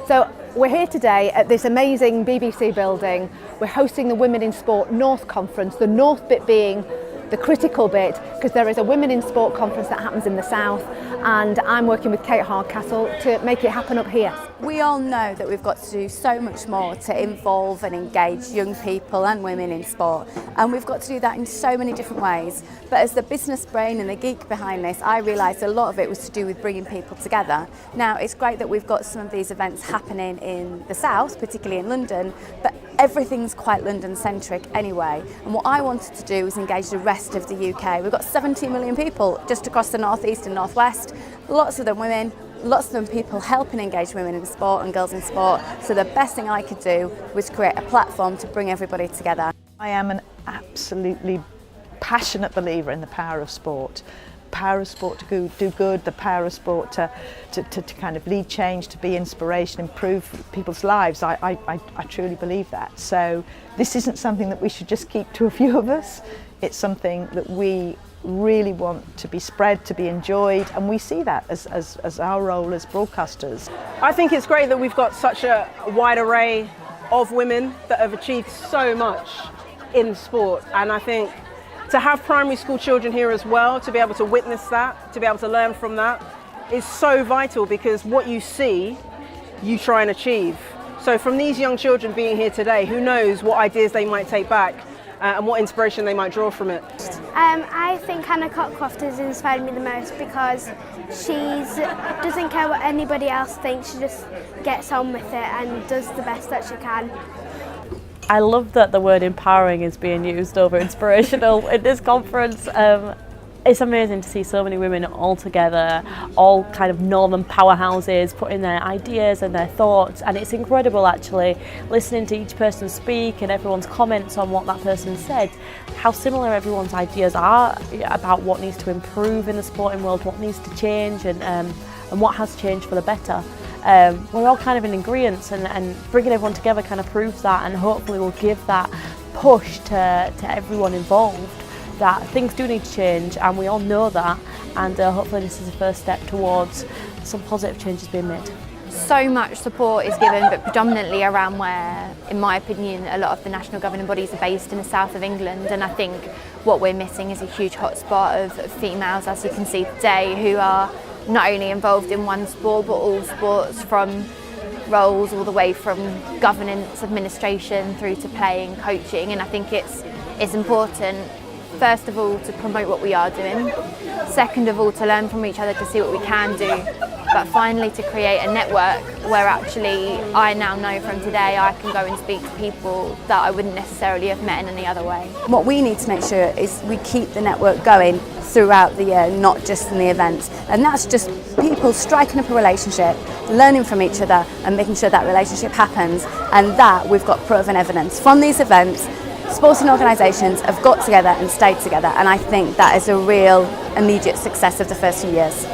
So we're here today at this amazing BBC building. We're hosting the Women in Sport North Conference, the North bit being the critical bit, because there is a Women in Sport conference that happens in the South, and I'm working with Kate Hardcastle to make it happen up here. We all know that we've got to do so much more to involve and engage young people and women in sport, and we've got to do that in so many different ways. But as the business brain and the geek behind this, I realised a lot of it was to do with bringing people together. Now, it's great that we've got some of these events happening in the South, particularly in London, but everything's quite London-centric anyway. And what I wanted to do was engage the rest of the UK. We've got 70 million people just across the North East and North West, lots of them women, lots of them people helping engage women in sport and girls in sport. So the best thing I could do was create a platform to bring everybody together. I am an absolutely passionate believer in the power of sport. Power of sport to do good, the power of sport to kind of lead change, to be inspiration, improve people's lives. I truly believe that. So this isn't something that we should just keep to a few of us. It's something that we really want to be spread, to be enjoyed, and we see that as our role as broadcasters. I think it's great that we've got such a wide array of women that have achieved so much in sport, and I think to have primary school children here as well, to be able to witness that, to be able to learn from that, is so vital, because what you see, you try and achieve. So from these young children being here today, who knows what ideas they might take back and what inspiration they might draw from it. I think Anna Cockcroft has inspired me the most because she doesn't care what anybody else thinks, she just gets on with it and does the best that she can. I love that the word empowering is being used over inspirational in this conference. It's amazing to see so many women all together, all kind of northern powerhouses, putting their ideas and their thoughts, and it's incredible actually listening to each person speak and everyone's comments on what that person said, how similar everyone's ideas are about what needs to improve in the sporting world, what needs to change, and what has changed for the better. We're all kind of in agreement, and bringing everyone together kind of proves that, and hopefully will give that push to everyone involved that things do need to change, and we all know that, and hopefully this is the first step towards some positive changes being made. So much support is given, but predominantly around where, in my opinion, a lot of the national governing bodies are based in the south of England, and I think what we're missing is a huge hotspot of females, as you can see today, who are not only involved in one sport but all sports, from roles all the way from governance, administration through to playing, coaching, and I think it's important, first of all, to promote what we are doing, second of all, to learn from each other to see what we can do, but finally to create a network where actually I now know from today I can go and speak to people that I wouldn't necessarily have met in any other way. What we need to make sure is we keep the network going throughout the year, not just in the events, and that's just people striking up a relationship, learning from each other and making sure that relationship happens, and that we've got proven evidence from these events. Sporting organisations have got together and stayed together, and I think that is a real immediate success of the first few years.